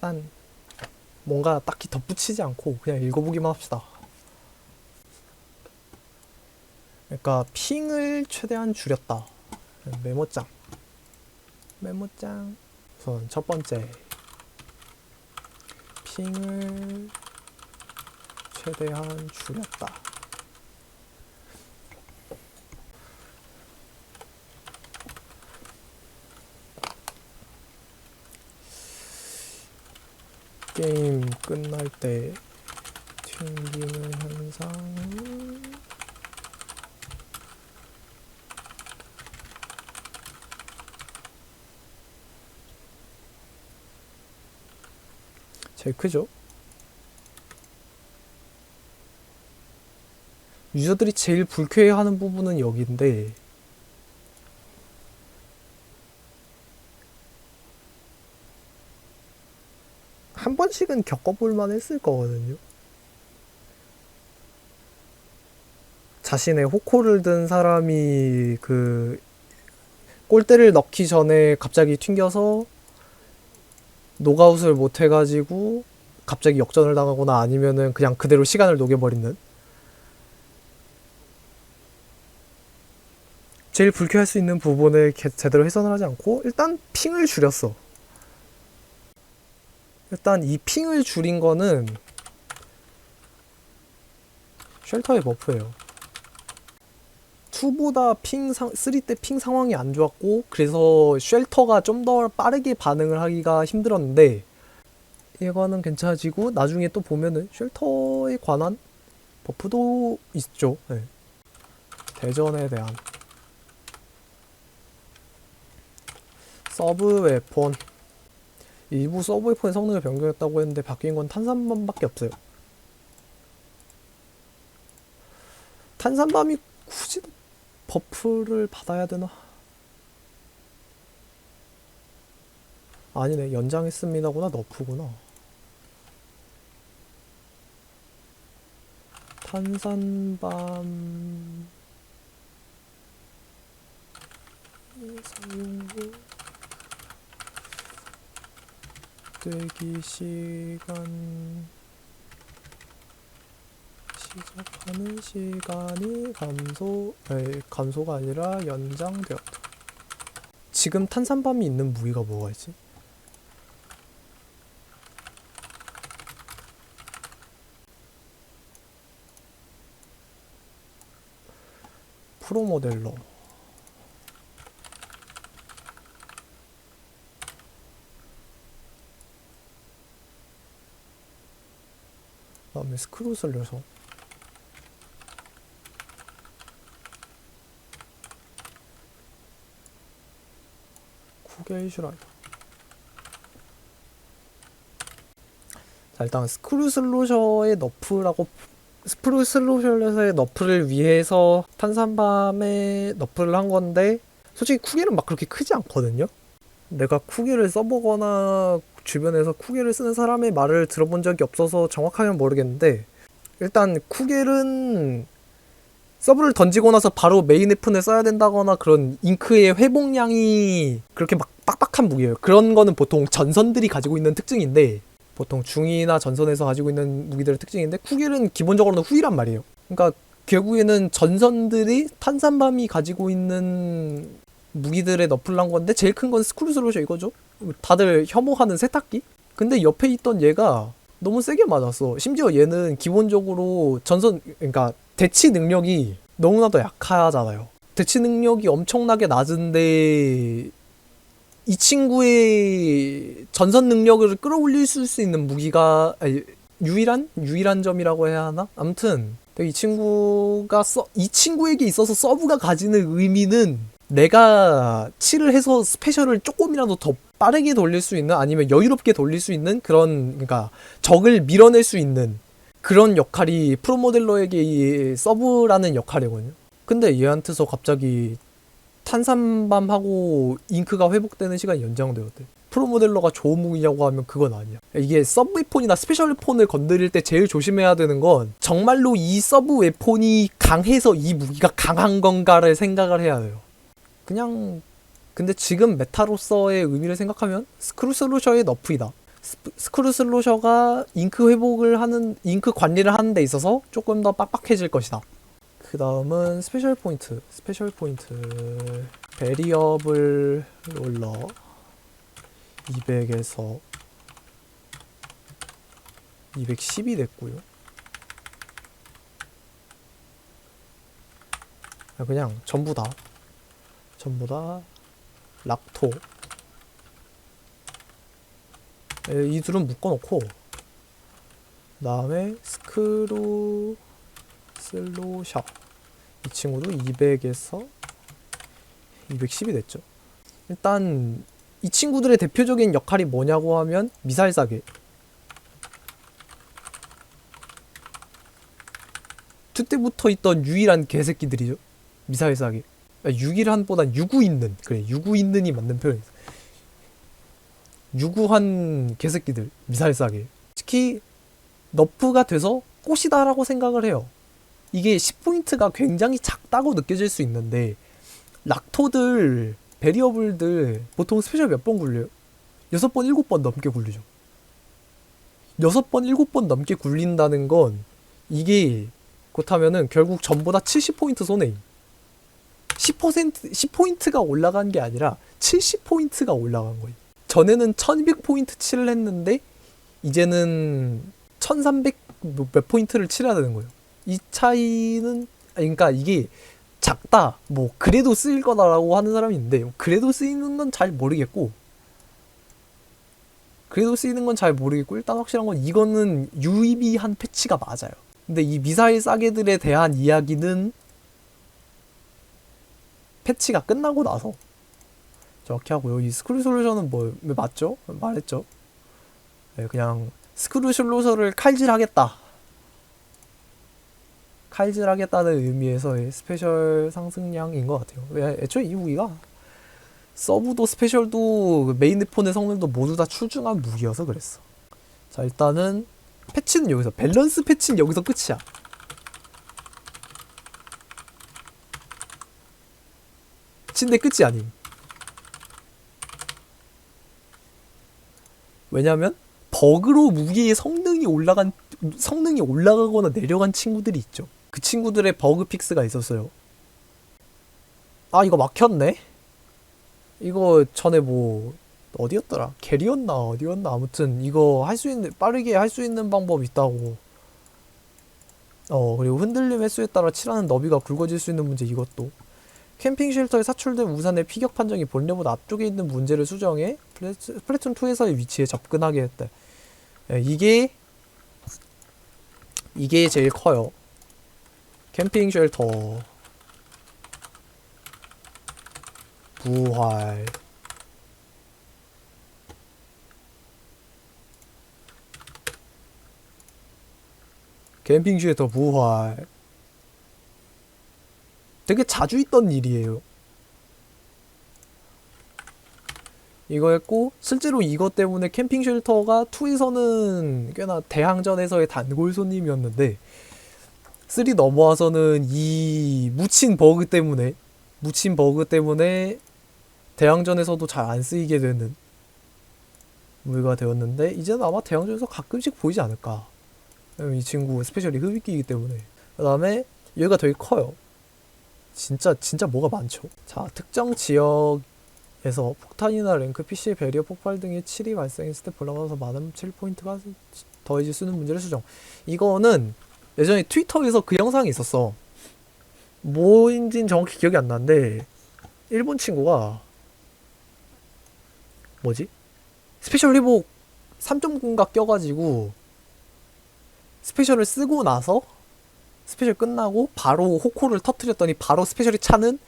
일단 뭔가 딱히 덧붙이지 않고 그냥 읽어보기만 합시다. 그러니까 핑을 최대한 줄였다. 메모장. 우선 첫 번째, 핑을 최대한 줄였다. 게임 끝날 때 튕기는 현상. 제일 크죠? 유저들이 제일 불쾌해하는 부분은 여기인데, 한 번씩은 겪어볼만 했을 거거든요. 자신의 호코를 든 사람이 그 골대를 넣기 전에 갑자기 튕겨서 노가웃을 못 해가지고 갑자기 역전을 당하거나 아니면은 그냥 그대로 시간을 녹여버리는, 제일 불쾌할 수 있는 부분을 제대로 해소를 하지 않고 일단 핑을 줄였어. 일단 이 핑을 줄인 거는 쉘터의 버프예요. 2보다 3 때 핑 상황이 안 좋았고 그래서 쉘터가 좀 더 빠르게 반응을 하기가 힘들었는데, 이거는 괜찮아지고 나중에 또 보면은 쉘터에 관한 버프도 있죠. 네. 대전에 대한 서브 웨폰, 일부 서브 웨폰의 성능을 변경했다고 했는데 바뀐 건 탄산밤밖에 없어요. 탄산밤이 굳이 버프를 받아야 되나? 아니네, 연장했습니다구나. 너프구나. 탄산밤 사용 후 대기 시간, 시작하는 시간이 감소가 아니라 연장되었다. 지금 탄산밤이 있는 무기가 뭐가 있지? 프로모델러, 그다음에 스크루 슬래셔, 쿠게이슈라이더. 자, 일단 스크루 슬래셔의 너프를 위해서 탄산밤에 너프를 한 건데, 솔직히 쿠게는 막 그렇게 크지 않거든요. 내가 쿠게를 써보거나 주변에서 쿠게를 쓰는 사람의 말을 들어본 적이 없어서 정확하게는 모르겠는데, 일단 쿠겔은 서브를 던지고 나서 바로 메인 웨폰에 써야 된다거나 그런 잉크의 회복량이 그렇게 막 빡빡한 무기예요. 그런 거는 보통 전선들이 가지고 있는 특징인데, 보통 중이나 전선에서 가지고 있는 무기들의 특징인데, 쿠겔은 기본적으로는 후이란 말이에요. 그러니까 결국에는 전선들이 탄산밤이 가지고 있는 무기들의 너프를 한 건데, 제일 큰 건 스크루슬로셔 이거죠. 다들 혐오하는 세탁기? 근데 옆에 있던 얘가 너무 세게 맞았어. 심지어 얘는 기본적으로 그러니까 대치 능력이 너무나도 약하잖아요. 대치 능력이 엄청나게 낮은데 이 친구의 전선 능력을 끌어올릴 수 있는 무기가, 유일한 점이라고 해야 하나? 아무튼 이 친구에게 있어서 서브가 가지는 의미는, 내가 칠을 해서 스페셜을 조금이라도 더 빠르게 돌릴 수 있는, 아니면 여유롭게 돌릴 수 있는 그런, 그러니까 적을 밀어낼 수 있는 그런 역할이 프로모델러에게 서브라는 역할이거든요. 근데 얘한테서 갑자기 탄산밤하고 잉크가 회복되는 시간이 연장되었대. 프로모델러가 좋은 무기냐고 하면 그건 아니야. 이게 서브 웨폰이나 스페셜 웨폰을 건드릴 때 제일 조심해야 되는 건, 정말로 이 서브 웨폰이 강해서 이 무기가 강한 건가를 생각을 해야 돼요. 근데 지금 메타로서의 의미를 생각하면 스크루 솔루셔의 너프이다. 스크루 슬로셔가 잉크 회복을 하는, 잉크 관리를 하는 데 있어서 조금 더 빡빡해질 것이다. 그 다음은 스페셜 포인트. 베리어블 롤러 200에서 210이 됐고요. 그냥 전부 다 락토, 이 둘은 묶어놓고, 그 다음에 스크루 슬로셔, 이 친구도 200에서 210이 됐죠. 일단 이 친구들의 대표적인 역할이 뭐냐고 하면 미사일 싸개. 투때부터 있던 유일한 개새끼들이죠. 미사일 싸개. 유일한보단 유구 있는, 그래, 유구 있는이 맞는 표현이죠. 유구한 개새끼들, 미사일 싸개. 특히 너프가 돼서 꽃이다라고 생각을 해요. 이게 10포인트가 굉장히 작다고 느껴질 수 있는데, 락토들, 베리어블들 보통 스페셜 몇 번 굴려요? 6번, 7번 넘게 굴리죠. 6번, 7번 넘게 굴린다는 건, 이게 그렇다면은 결국 전보다 70포인트 손해임. 10포인트가 올라간 게 아니라 70포인트가 올라간 거예요. 전에는 1200포인트 칠을 했는데 이제는 1300 몇 포인트를 칠해야 되는 거예요. 이 차이는, 그러니까 이게 작다, 뭐 그래도 쓰일 거다라고 하는 사람이 있는데, 그래도 쓰이는 건 잘 모르겠고, 일단 확실한 건 이거는 유의미한 패치가 맞아요. 근데 이 미사일 싸개들에 대한 이야기는 패치가 끝나고 나서 정확히 하고요. 이 스크루 솔루션은 뭐 맞죠? 말했죠. 네, 그냥 스크루 솔루션을 칼질하겠다는 의미에서의 스페셜 상승량인 것 같아요. 왜 애초에 이 무기가 서브도 스페셜도 메인 폰의 성능도 모두 다 출중한 무기여서 그랬어. 자, 일단은 패치는 여기서, 밸런스 패치는 여기서 끝이야. 근데 끝이 아님. 왜냐면 버그로 무기의 성능이 올라가거나 내려간 친구들이 있죠. 그 친구들의 버그 픽스가 있었어요. 아, 이거 막혔네? 이거 전에 뭐 어디였더라? 게리였나 어디였나? 아무튼 이거 빠르게 할 수 있는 방법 있다고. 그리고 흔들림 횟수에 따라 칠하는 너비가 굵어질 수 있는 문제, 이것도. 캠핑 쉘터에 사출된 우산의 피격 판정이 본래보다 앞쪽에 있는 문제를 수정해 플래툰 2에서의 위치에 접근하게 했대. 이게 제일 커요. 캠핑 쉘터 부활. 캠핑 쉘터 부활. 되게 자주 있던 일이에요. 이거 했고, 실제로 이것 때문에 캠핑 쉘터가 2에서는 꽤나 대항전에서의 단골 손님이었는데, 3 넘어와서는 이 묻힌 버그 때문에 대항전에서도 잘 안 쓰이게 되는 무기가 되었는데, 이제는 아마 대항전에서 가끔씩 보이지 않을까. 이 친구 스페셜이 흡입기이기 때문에. 그 다음에 여기가 되게 커요. 진짜 뭐가 많죠. 자, 특정 지역에서 폭탄이나 랭크, PC 배리어 폭발 등의 칠이 발생했을 때 볼라가서 많은 7포인트가 더해질 수 있는 문제를 수정. 이거는 예전에 트위터에서 그 영상이 있었어. 뭐인진 정확히 기억이 안 나는데, 일본 친구가 뭐지? 스페셜 회복 3.0가 껴가지고 스페셜을 쓰고 나서 스페셜 끝나고 바로 호코를 터트렸더니 바로 스페셜이 차는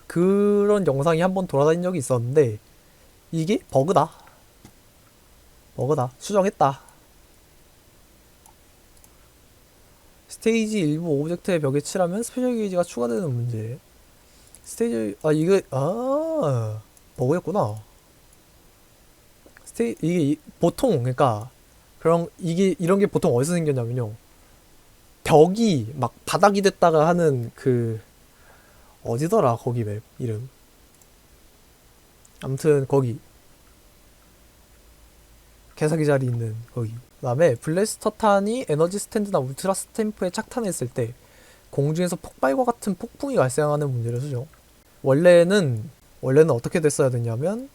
그런 영상이 한번 돌아다닌 적이 있었는데, 이게 버그다. 수정했다. 스테이지 일부 오브젝트의 벽에 칠하면 스페셜 게이지가 추가되는 문제. 버그였구나. 이게 보통, 그러니까 그럼 이런 게 보통 어디서 생겼냐면요, 벽이 막 바닥이 됐다가 하는 그 어디더라 거기 맵 이름. 아무튼 거기 개사기 자리 있는 거기. 그 다음에 블래스터탄이 에너지 스탠드나 울트라 스탬프에 착탄했을 때 공중에서 폭발과 같은 폭풍이 발생하는 문제를 수정. 원래는 어떻게 됐어야 됐냐면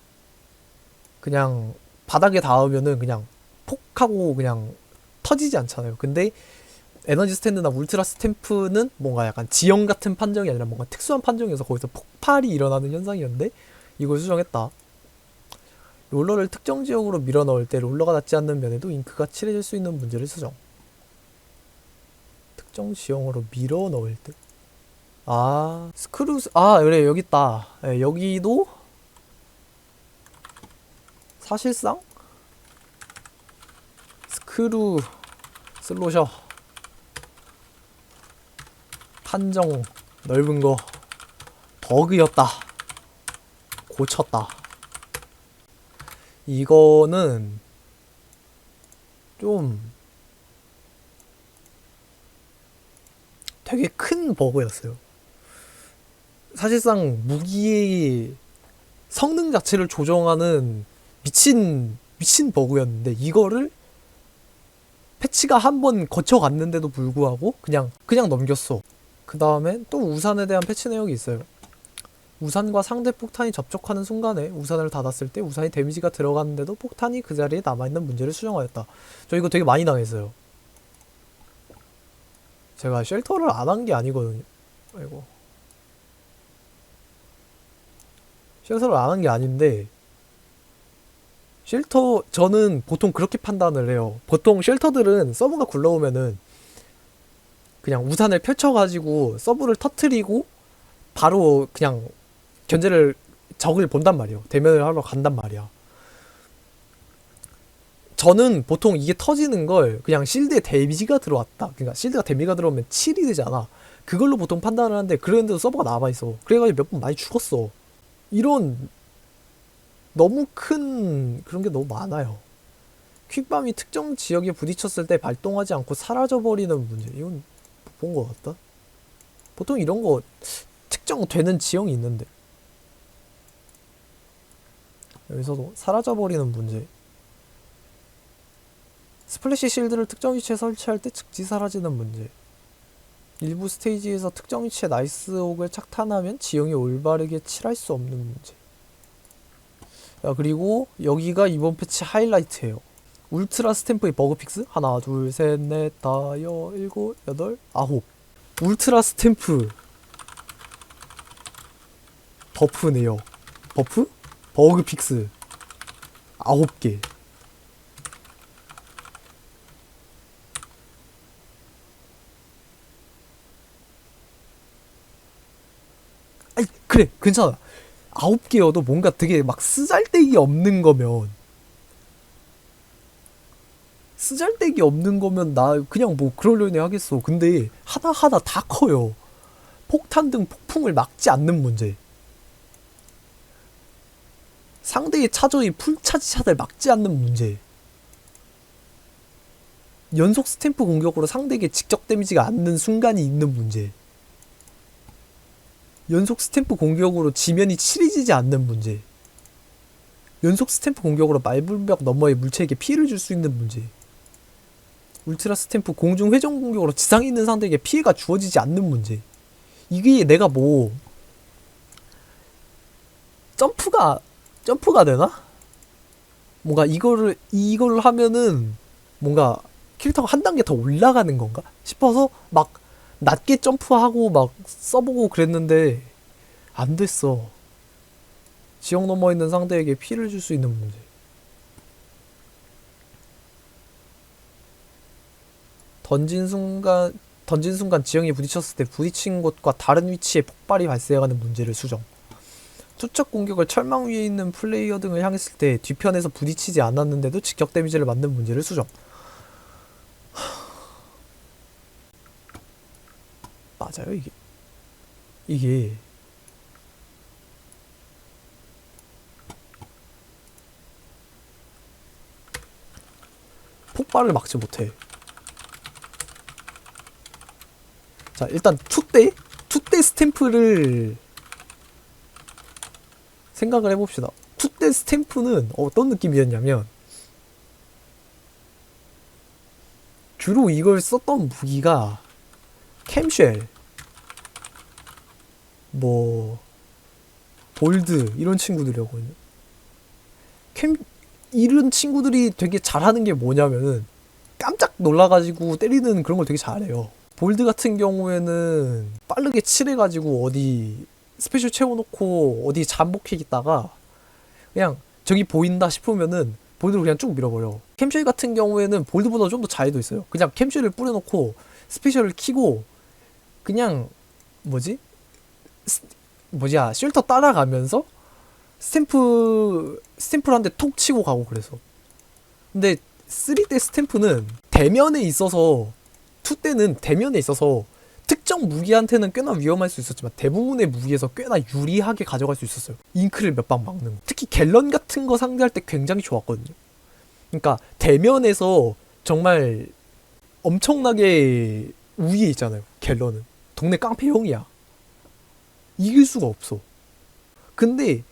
그냥 바닥에 닿으면은 그냥 폭하고 그냥 터지지 않잖아요. 근데 에너지 스탠드나 울트라 스탬프는 뭔가 약간 지형 같은 판정이 아니라 뭔가 특수한 판정이어서 거기서 폭발이 일어나는 현상이었는데 이걸 수정했다. 롤러를 특정 지역으로 밀어 넣을 때 롤러가 닿지 않는 면에도 잉크가 칠해질 수 있는 문제를 수정. 특정 지형으로 밀어 넣을 때. 아, 그래, 여기 있다. 네, 여기도 사실상 스크루 슬로셔 판정 넓은 거 버그였다. 고쳤다. 이거는 좀 되게 큰 버그였어요. 사실상 무기의 성능 자체를 조정하는 미친 버그였는데 이거를 패치가 한 번 거쳐갔는데도 불구하고 그냥 넘겼어. 그 다음에 또 우산에 대한 패치 내역이 있어요. 우산과 상대 폭탄이 접촉하는 순간에 우산을 닫았을 때 우산이 데미지가 들어갔는데도 폭탄이 그 자리에 남아있는 문제를 수정하였다. 저 이거 되게 많이 당했어요. 제가 쉘터를 안 한 게 아니거든요. 아이고. 쉘터를 안 한 게 아닌데 저는 보통 그렇게 판단을 해요. 보통 쉘터들은 서브가 굴러오면은 그냥 우산을 펼쳐가지고 서브를 터트리고 바로 그냥 적을 본단 말이에요. 대면을 하러 간단 말이야. 저는 보통 이게 터지는 걸 그냥 실드에 데미지가 들어왔다. 그러니까 실드가 데미지가 들어오면 7이 되잖아. 그걸로 보통 판단을 하는데 그랬는데도 서버가 남아있어. 그래가지고 몇 번 많이 죽었어. 이런 너무 큰 그런 게 너무 많아요. 퀵밤이 특정 지역에 부딪혔을 때 발동하지 않고 사라져버리는 문제. 이건 본 것 같다. 보통 이런 거 특정되는 지형이 있는데 여기서도 사라져버리는 문제. 스플래시 실드를 특정 위치에 설치할 때 즉시 사라지는 문제. 일부 스테이지에서 특정 위치에 나이스옥을 착탄하면 지형이 올바르게 칠할 수 없는 문제. 야, 그리고 여기가 이번 패치 하이라이트예요. 울트라 스탬프의 버그 픽스? 하나, 둘, 셋, 넷, 다, 여, 일곱, 여덟, 아홉. 울트라 스탬프 버프네요. 버프? 버그 픽스 9개. 아니 그래 괜찮아. 9개여도 뭔가 되게 막 쓰잘데기 없는 거면 나 그냥 뭐 그러려니 하겠어. 근데 하나하나 다 커요. 폭탄 등 폭풍을 막지 않는 문제. 상대의 차저의 풀차지샷을 막지 않는 문제. 연속 스탬프 공격으로 상대에게 직접 데미지가 않는 순간이 있는 문제. 연속 스탬프 공격으로 지면이 칠해지지 않는 문제. 연속 스탬프 공격으로 말불벽 너머의 물체에게 피해를 줄 수 있는 문제. 울트라 스탬프 공중 회전 공격으로 지상에 있는 상대에게 피해가 주어지지 않는 문제. 이게 내가 뭐 점프가 되나? 뭔가 이거를 하면은 뭔가 캐릭터가 한 단계 더 올라가는 건가 싶어서 막 낮게 점프하고 막 써보고 그랬는데 안 됐어. 지형 넘어 있는 상대에게 피해를 줄 수 있는 문제. 던진 순간 지형이 부딪혔을 때 부딪힌 곳과 다른 위치에 폭발이 발생하는 문제를 수정. 투척 공격을 철망 위에 있는 플레이어 등을 향했을 때 뒤편에서 부딪히지 않았는데도 직격 데미지를 맞는 문제를 수정. 맞아요 이게 폭발을 막지 못해. 자 일단 투대 스탬프를 생각을 해봅시다. 투대 스탬프는 어떤 느낌이었냐면 주로 이걸 썼던 무기가 캠쉘, 뭐 볼드 이런 친구들이었거든요. 이런 친구들이 되게 잘하는 게 뭐냐면은 깜짝 놀라가지고 때리는 그런 걸 되게 잘해요. 볼드 같은 경우에는 빠르게 칠해가지고 어디 스페셜 채워놓고 어디 잠복해 있다가 그냥 저기 보인다 싶으면은 볼드로 그냥 쭉 밀어버려. 캠쉘 같은 경우에는 볼드보다 좀 더 자유도 있어요. 그냥 캠쉘을 뿌려놓고 스페셜을 키고 그냥 뭐지? 쉘터 따라가면서 스탬프를 한 대 톡 치고 가고 그래서. 근데 3대 스탬프는 대면에 있어서 2때는 대면에 있어서 특정 무기한테는 꽤나 위험할 수 있었지만 대부분의 무기에서 꽤나 유리하게 가져갈 수 있었어요. 잉크를 몇 방 막는 거. 특히 갤런 같은 거 상대할 때 굉장히 좋았거든요. 그러니까 대면에서 정말 엄청나게 우위에 있잖아요. 갤런은 동네 깡패형이야. 이길 수가 없어. 근데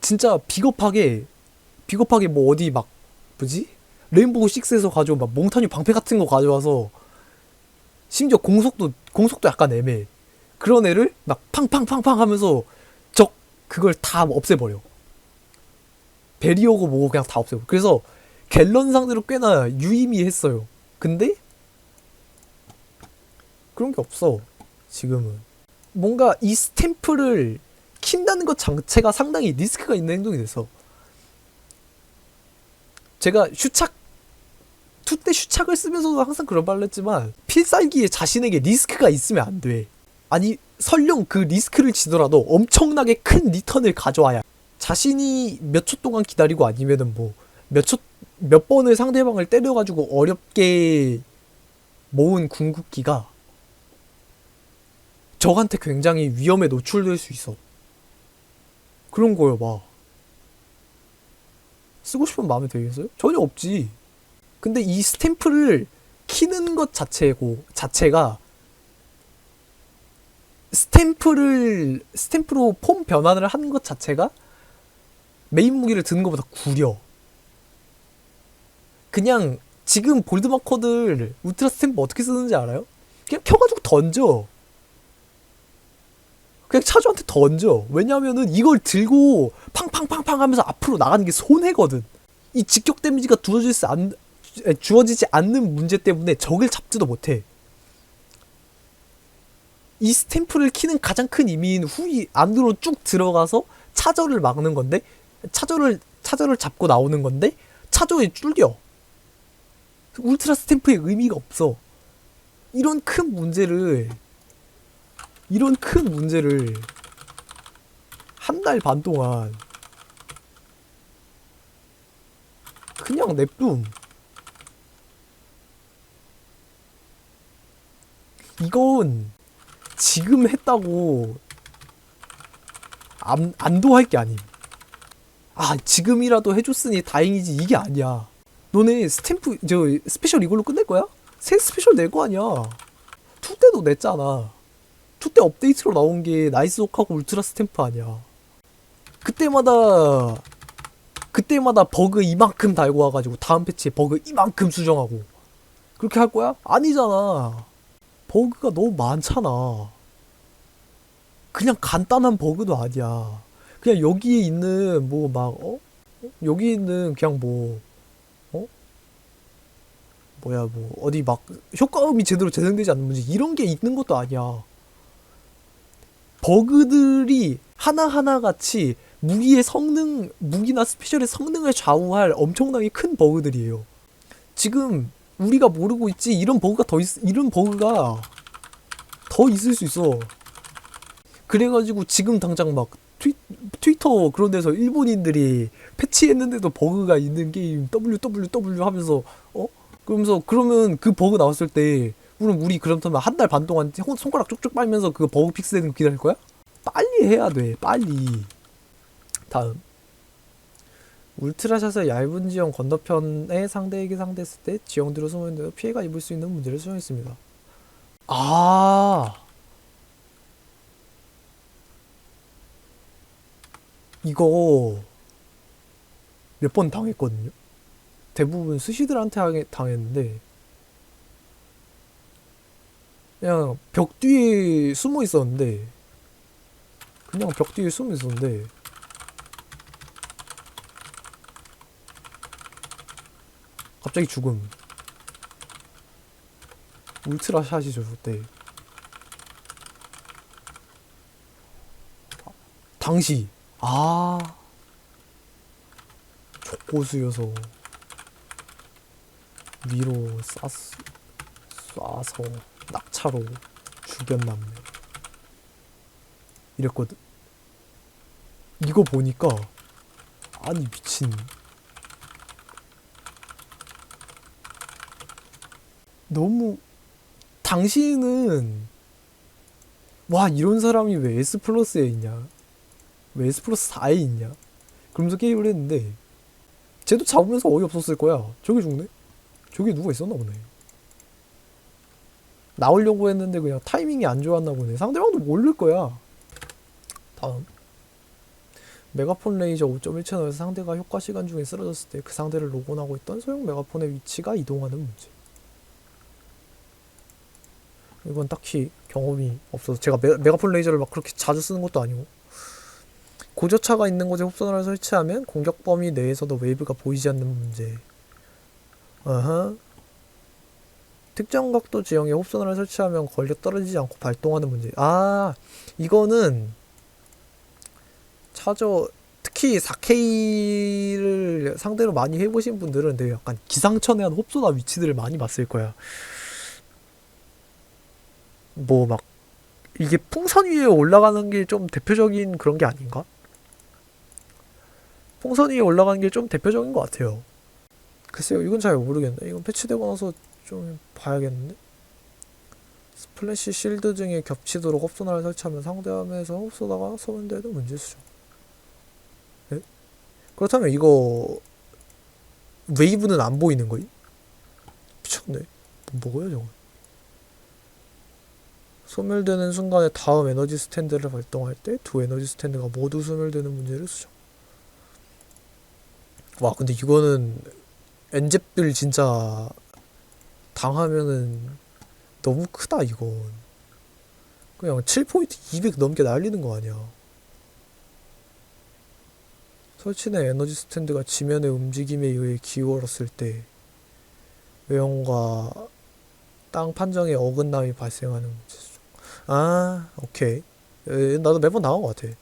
진짜 비겁하게 뭐 어디 막 뭐지? 레인보우 6에서 가져온 막 몽타뉴 방패 같은 거 가져와서 심지어 공속도 약간 애매해. 그런 애를 막 팡팡팡팡 하면서 그걸 다 없애버려. 베리어고 뭐고 그냥 다 없애버려. 그래서 갤런 상대로 꽤나 유의미했어요. 근데 그런 게 없어. 지금은 뭔가 이 스탬프를 킨다는 것 자체가 상당히 리스크가 있는 행동이 돼서 제가 투때 슈착을 쓰면서도 항상 그런 말을 했지만 필살기에 자신에게 리스크가 있으면 안 돼. 아니 설령 그 리스크를 지더라도 엄청나게 큰 리턴을 가져와야 자신이 몇 초 동안 기다리고 아니면은 뭐 몇 번을 상대방을 때려가지고 어렵게 모은 궁극기가 적한테 굉장히 위험에 노출될 수 있어. 그런 거요 막. 쓰고 싶은 마음이 들겠어요? 전혀 없지. 근데 이 스탬프를 키는 것 자체가 스탬프로 폼 변환을 하는 것 자체가 메인 무기를 드는 것보다 구려. 그냥 지금 볼드마커들 울트라 스탬프 어떻게 쓰는지 알아요? 그냥 켜가지고 던져. 그냥 차주한테 던져. 왜냐면은 이걸 들고 팡팡팡팡 하면서 앞으로 나가는 게 손해거든. 이 직격 데미지가 주어지지 않는 문제 때문에 적을 잡지도 못해. 이 스탬프를 키는 가장 큰 의미인 후위 안으로 쭉 들어가서 차저를 막는 건데 차저를 잡고 나오는 건데 차저에 뚫려. 울트라 스탬프의 의미가 없어. 이런 큰 문제를 한 달 반 동안 그냥 냅둠. 이건 지금 했다고 안도할 게 아님. 아 지금이라도 해줬으니 다행이지 이게 아니야. 너네 스페셜 이걸로 끝낼 거야? 새 스페셜 낼 거 아니야. 2 때도 냈잖아. 2 때 업데이트로 나온 게 나이스 옥하고 울트라 스탬프 아니야. 그때마다 버그 이만큼 달고 와가지고 다음 패치에 버그 이만큼 수정하고 그렇게 할 거야? 아니잖아. 버그가 너무 많잖아. 그냥 간단한 버그도 아니야. 그냥 여기에 있는 여기 있는 그냥 어디 막 효과음이 제대로 재생되지 않는 문제 이런 게 있는 것도 아니야. 버그들이 하나하나 같이 무기나 스페셜의 성능을 좌우할 엄청나게 큰 버그들이에요. 지금 우리가 모르고 있지 이런 버그가 더 있을 수 있어. 그래가지고 지금 당장 막 트위터 그런 데서 일본인들이 패치했는데도 버그가 있는 게임 WWW 하면서 그러면 그 버그 나왔을 때 그렇다면 한 달 반 동안 손가락 쭉쭉 빨면서 그 버그 픽스되는 거 기다릴 거야? 빨리 해야 돼. 빨리. 다음 울트라샷의 얇은 지형 건너편에 상대에게 상대했을 때 지형들로 숨어있는데도 피해가 입을 수 있는 문제를 수정했습니다. 이거 몇 번 당했거든요. 대부분 스시들한테 당했는데 그냥 벽 뒤에 숨어 있었는데 갑자기 죽음. 울트라 샷이죠 그때. 당시 족고수여서 위로 쏴서 낙차로 죽였남네 이랬거든. 이거 보니까 아니 미친, 너무, 당신은 와 이런 사람이 왜 S 플러스에 있냐, 왜 S 플러스 4에 있냐 그러면서 게임을 했는데 쟤도 잡으면서 어이없었을 거야. 저기 죽네? 저기 누가 있었나 보네. 나오려고 했는데 그냥 타이밍이 안 좋았나 보네. 상대방도 모를 거야. 다음, 메가폰 레이저 5.1 채널에서 상대가 효과 시간 중에 쓰러졌을 때 그 상대를 로건하고 있던 소형 메가폰의 위치가 이동하는 문제. 이건 딱히 경험이 없어서 제가 메가폰 레이저를 막 그렇게 자주 쓰는 것도 아니고. 고저차가 있는 곳에 홉선을 설치하면 공격 범위 내에서도 웨이브가 보이지 않는 문제. 어허. 특정 각도 지형에 홉선을 설치하면 걸려 떨어지지 않고 발동하는 문제. 이거는 특히 4K를 상대로 많이 해보신 분들은 되게 약간 기상천외한 홉소나 위치들을 많이 봤을 거야. 뭐 막 이게 풍선 위에 올라가는 게 좀 대표적인 그런 게 아닌가? 풍선 위에 올라가는 게 좀 대표적인 것 같아요. 글쎄요, 이건 잘 모르겠네. 이건 패치되고 나서 좀 봐야겠는데? 스플래시 실드 등에 겹치도록 홉소나를 설치하면 상대함에서 홉소나가 소멸되는 문제수죠. 네? 그렇다면 이거 웨이브는 안 보이는 거임? 미쳤네. 뭐고요 저거? 소멸되는 순간에 다음 에너지 스탠드를 발동할 때 두 에너지 스탠드가 모두 소멸되는 문제를 수정. 와 근데 이거는 엔잽들 진짜 당하면은 너무 크다 이건. 그냥 7포인트 200 넘게 날리는 거 아니야. 설치된 에너지 스탠드가 지면의 움직임에 의해 기울었을 때 외형과 땅 판정에 어긋남이 발생하는 문제죠. 오케이. 나도 매번 나온 것 같아.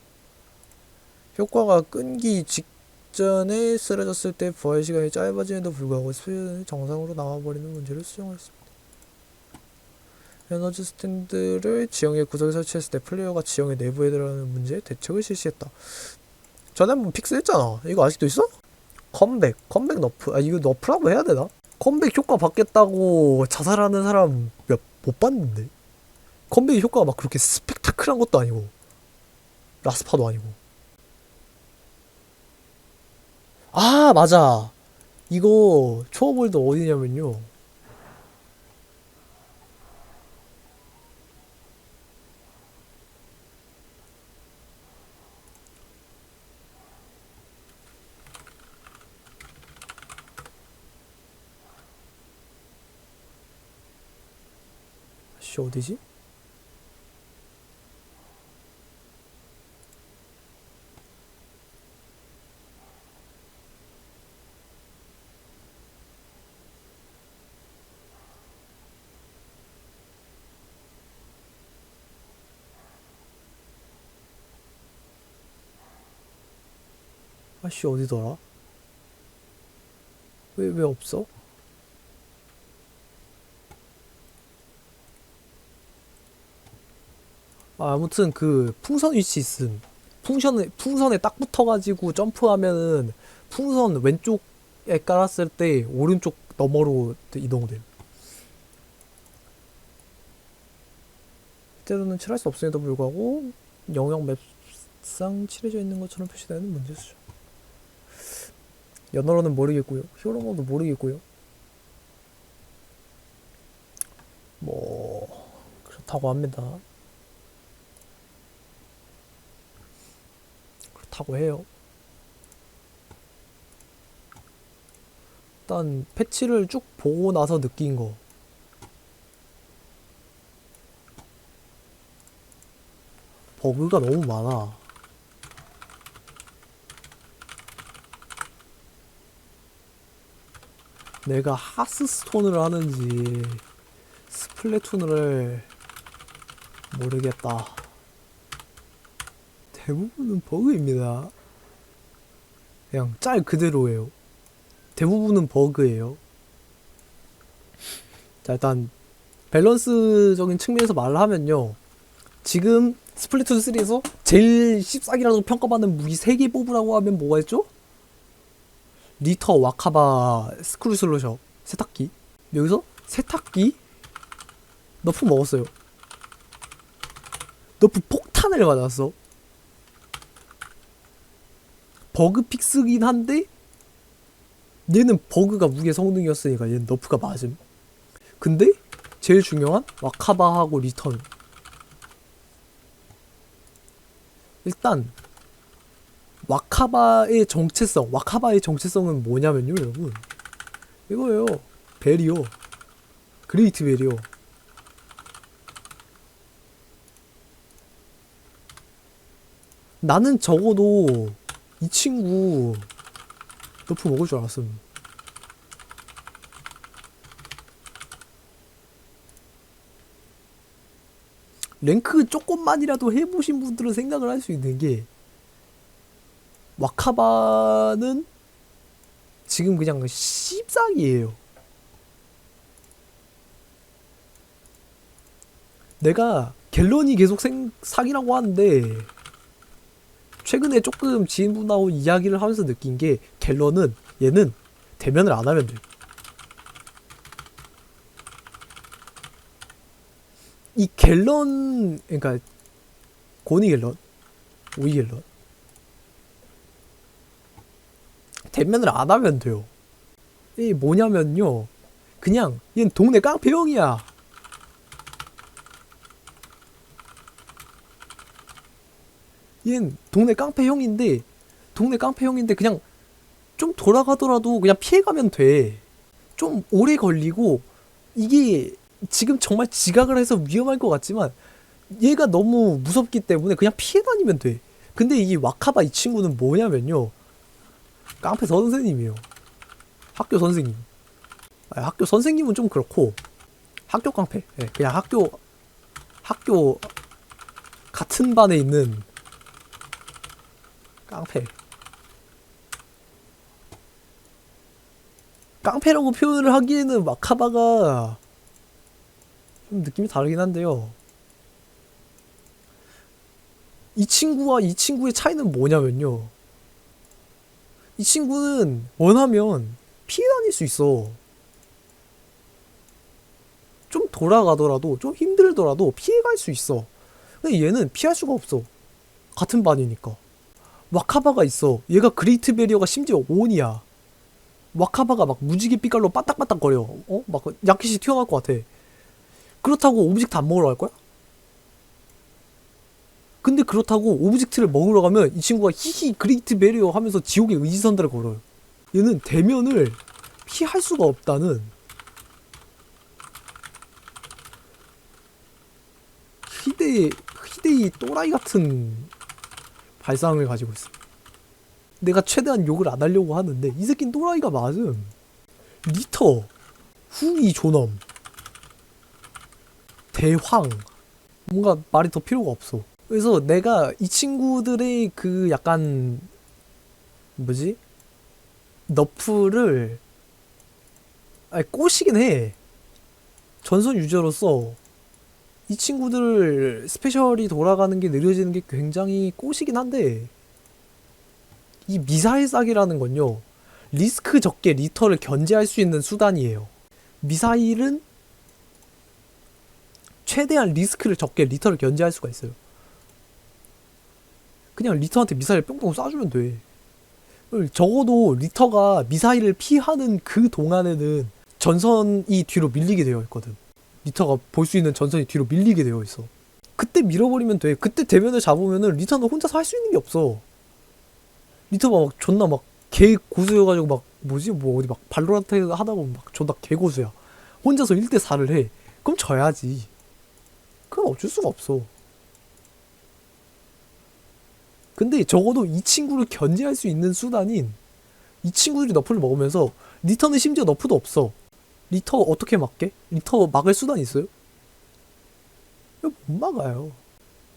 효과가 끈기 직전에 쓰러졌을 때 부활 시간이 짧아짐에도 불구하고 스피드는 정상으로 나와버리는 문제를 수정하였습니다. 에너지 스탠드를 지형의 구석에 설치했을 때 플레이어가 지형의 내부에 들어가는 문제에 대책을 실시했다. 전에 한번 픽스했잖아. 이거 아직도 있어? 컴백 너프. 이거 너프라고 해야 되나? 컴백 효과 받겠다고 자살하는 사람 못 봤는데. 컴백 효과가 막 그렇게 스펙타클한 것도 아니고 라스파도 아니고. 맞아. 이거 초어볼드 어디냐면요, 어디지? 어디더라? 왜 없어? 아무튼 그 풍선 위치 있음. 풍선에 딱 붙어가지고 점프하면은 풍선 왼쪽에 깔았을 때 오른쪽 너머로 이동됨. 때로는 칠할 수 없음에도 불구하고 영역 맵상 칠해져 있는 것처럼 표시되는 문제수죠. 연어로는 모르겠고요. 히어로모도 모르겠고요. 뭐 그렇다고 합니다. 그렇다고 해요. 일단 패치를 쭉 보고 나서 느낀 거, 버그가 너무 많아. 내가 하스스톤을 하는지 스플래툰을 모르겠다. 대부분은 버그입니다. 그냥 짤 그대로예요. 대부분은 버그예요. 자, 일단 밸런스적인 측면에서 말을 하면요, 지금 스플래툰 3에서 제일 씹싸기라고 평가받는 무기 3개 뽑으라고 하면 뭐가 있죠? 리터, 와카바, 스크류 슬로셔, 세탁기. 여기서 세탁기 너프 먹었어요. 너프 폭탄을 맞았어. 버그 픽스긴 한데 얘는 버그가 무게 성능이었으니까 얘는 너프가 맞음. 근데 제일 중요한 와카바하고 리턴, 일단 와카바의 정체성은 뭐냐면요, 여러분, 이거예요. 베리어, 그레이트 베리어. 나는 적어도 이 친구 너프 먹을 줄 알았음. 랭크 조금만이라도 해보신 분들은 생각을 할 수 있는 게, 와카바는 지금 그냥 씹상이에요. 내가 갤런이 계속 사기라고 하는데 최근에 조금 지인분하고 이야기를 하면서 느낀 게, 갤런은 얘는 대면을 안 하면 돼. 이 갤런, 그러니까 고니 갤런, 오이 갤런, 대면을 안 하면 돼요. 이 뭐냐면요, 그냥 얘는 동네 깡패형이야. 얘는 동네 깡패형인데 그냥 좀 돌아가더라도 그냥 피해가면 돼. 좀 오래 걸리고, 이게 지금 정말 지각을 해서 위험할 것 같지만 얘가 너무 무섭기 때문에 그냥 피해 다니면 돼. 근데 이 와카바 이 친구는 뭐냐면요, 깡패 선생님이에요. 학교 선생님. 아니, 학교 선생님은 좀 그렇고 학교 깡패. 네, 그냥 학교 같은 반에 있는 깡패. 깡패라고 표현을 하기에는 와카바가 좀 느낌이 다르긴 한데요, 이 친구와 이 친구의 차이는 뭐냐면요, 이 친구는 원하면 피해 다닐 수 있어. 좀 돌아가더라도, 좀 힘들더라도 피해갈 수 있어. 근데 얘는 피할 수가 없어. 같은 반이니까. 와카바가 있어. 얘가 그레이트 베리어가 심지어 온이야. 와카바가 막 무지개 빛깔로 빠딱빠딱거려. 막 야켓이 튀어나올 것 같아. 그렇다고 오브젝트 안 먹으러 갈 거야? 근데 그렇다고 오브젝트를 먹으러 가면 이 친구가 히히 그레이트 베리어 하면서 지옥의 의지선다를 걸어요. 얘는 대면을 피할 수가 없다는 희대의 또라이 같은 발상을 가지고 있어. 내가 최대한 욕을 안 하려고 하는데 이 새끼는 또라이가 맞음. 리터, 후이 존엄, 대황, 뭔가 말이 더 필요가 없어. 그래서 내가 이 친구들의 그 약간 뭐지? 너프를 꼬시긴 해. 전선 유저로서 이 친구들 스페셜이 돌아가는 게 느려지는 게 굉장히 꼬시긴 한데, 이 미사일 싹이라는 건요, 리스크 적게 리터를 견제할 수 있는 수단이에요. 미사일은 최대한 리스크를 적게 리터를 견제할 수가 있어요. 그냥 리터한테 미사일 뿅뿅 쏴주면 돼. 적어도 리터가 미사일을 피하는 그 동안에는 전선이 뒤로 밀리게 되어 있거든. 리터가 볼 수 있는 전선이 뒤로 밀리게 되어 있어. 그때 밀어버리면 돼. 그때 대면을 잡으면은 리터는 혼자서 할 수 있는 게 없어. 리터가 막 존나 막 개 고수여가지고 막 뭐지 뭐 어디 막 발로란트 하다 보면 막 존나 개고수야. 혼자서 1대4를 해. 그럼 져야지. 그건 어쩔 수가 없어. 근데 적어도 이 친구를 견제할 수 있는 수단인 이 친구들이 너프를 먹으면서 리터는 심지어 너프도 없어. 리터 어떻게 막게? 리터 막을 수단 있어요? 이거 못 막아요.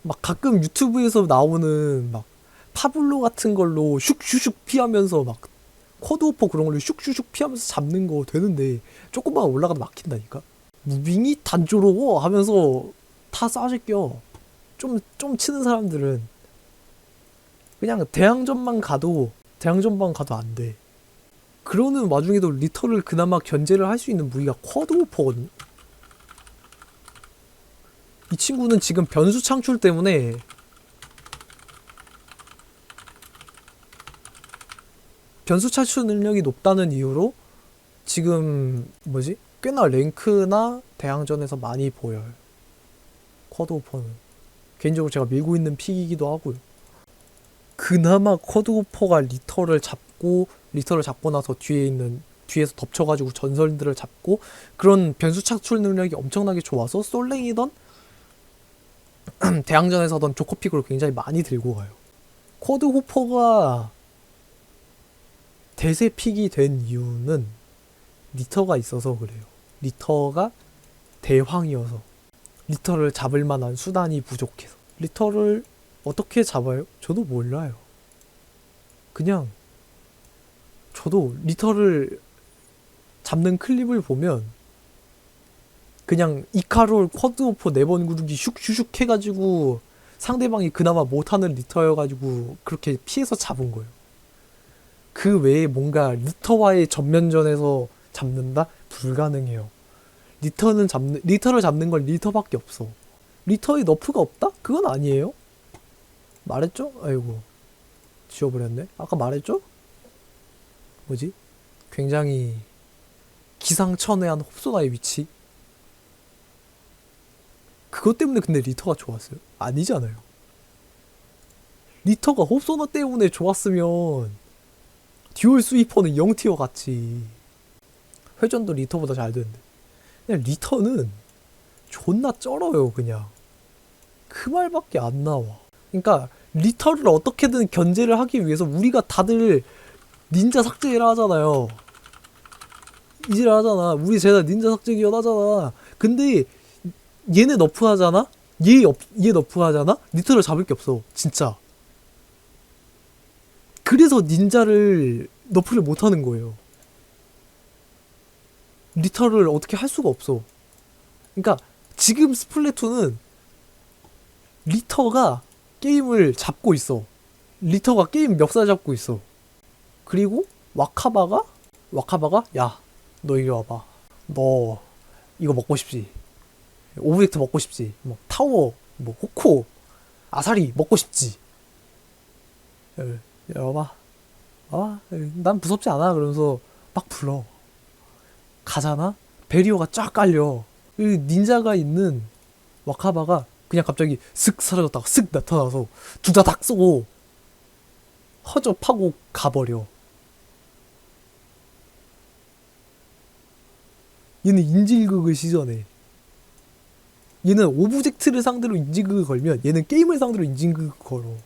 막 가끔 유튜브에서 나오는 막 파블로 같은 걸로 슉슉슉 피하면서 막 쿼드호퍼 그런 걸로 슉슉슉 피하면서 잡는 거 되는데 조금만 올라가도 막힌다니까. 무빙이 단조로워 하면서 다 싸질겨. 좀 치는 사람들은 그냥 대항전만 가도 안 돼. 그러는 와중에도 리터를 그나마 견제를 할 수 있는 무기가 쿼드호퍼거든요. 이 친구는 지금 변수 창출 때문에 변수 창출 능력이 높다는 이유로 지금 뭐지? 꽤나 랭크나 대항전에서 많이 보여요. 쿼드호퍼는 개인적으로 제가 밀고 있는 픽이기도 하고요. 그나마 쿼드호퍼가 리터를 잡고 나서 뒤에서 덮쳐가지고 전설들을 잡고 그런 변수 창출 능력이 엄청나게 좋아서 솔랭이던 대항전에서던 조커픽으로 굉장히 많이 들고 가요. 쿼드호퍼가 대세 픽이 된 이유는 리터가 있어서 그래요. 리터가 대황이어서 리터를 잡을 만한 수단이 부족해서. 리터를 어떻게 잡아요? 저도 몰라요. 그냥 저도 리터를 잡는 클립을 보면 그냥 이카롤 쿼드오퍼 4번 구르기 슉슉슉 해가지고 상대방이 그나마 못하는 리터여가지고 그렇게 피해서 잡은 거예요. 그 외에 뭔가 리터와의 전면전에서 잡는다? 불가능해요. 리터를 잡는 건 리터밖에 없어. 리터에 너프가 없다? 그건 아니에요. 말했죠? 아이고 지워버렸네. 아까 말했죠? 뭐지? 굉장히 기상천외한 홉소나의 위치. 그것 때문에 근데 리터가 좋았어요? 아니잖아요. 리터가 홉소나 때문에 좋았으면 듀얼 스위퍼는 0티어 같지. 회전도 리터보다 잘 되는데. 그냥 리터는 존나 쩔어요. 그냥 그 말밖에 안 나와. 그러니까 리터를 어떻게든 견제를 하기 위해서 우리가 다들 닌자 삭제를 하잖아요. 이질 하잖아. 우리 쟤다 닌자 삭제 기원 하잖아. 근데 얘네 너프 하잖아? 얘 너프 하잖아? 리터를 잡을 게 없어. 진짜. 그래서 닌자를 너프를 못 하는 거예요. 리터를 어떻게 할 수가 없어. 그러니까 지금 스플래툰은 리터가 게임을 잡고 있어. 리터가 게임 멱살 잡고 있어. 그리고 와카바가 야, 너 이리 와봐. 너 이거 먹고 싶지? 오브젝트 먹고 싶지? 뭐 타워, 뭐 호코, 아사리 먹고 싶지? 야, 와봐. 난 무섭지 않아. 그러면서 막 불러. 가잖아? 베리어가 쫙 깔려. 닌자가 있는 와카바가 그냥 갑자기 슥 사라졌다가 슥 나타나서 두다닥 쏘고 허접하고 가버려. 얘는 인질극을 시전해. 얘는 오브젝트를 상대로 인질극을 걸면 얘는 게임을 상대로 인질극을 걸어.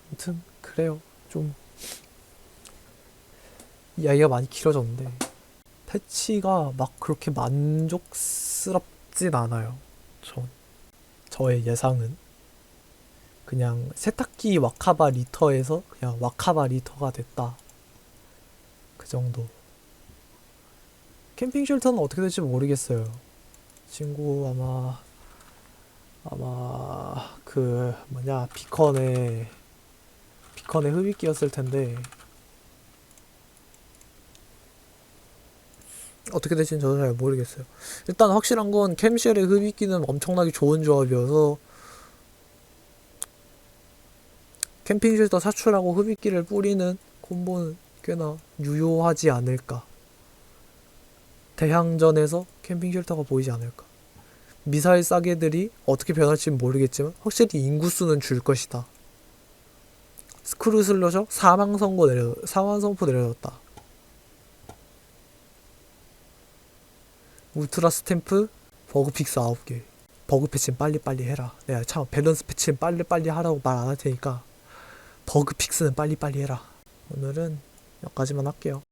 아무튼 그래요. 좀 이야기가 많이 길어졌는데 패치가 막 그렇게 만족스럽진 않아요. 저의 예상은 그냥 세탁기 와카바 리터에서 그냥 와카바 리터가 됐다. 그 정도. 캠핑 쉘터는 어떻게 될지 모르겠어요. 친구 아마 그 뭐냐 비컨의 흡입기였을 텐데 어떻게 될지는 저도 잘 모르겠어요. 일단 확실한 건 캠쉘의 흡입기는 엄청나게 좋은 조합이어서 캠핑 쉘터 사출하고 흡입기를 뿌리는 콤보는 꽤나 유효하지 않을까. 대항전에서 캠핑 쉘터가 보이지 않을까. 미사일 싸게들이 어떻게 변할지는 모르겠지만 확실히 인구수는 줄 것이다. 스크루 슬러셔 사망 선포 내려졌다. 울트라 스탬프 버그 픽스 9개. 버그 패치는 빨리빨리 해라. 내가 참 밸런스 패치는 빨리빨리 하라고 말 안 할 테니까 버그 픽스는 빨리빨리 해라. 오늘은 여기까지만 할게요.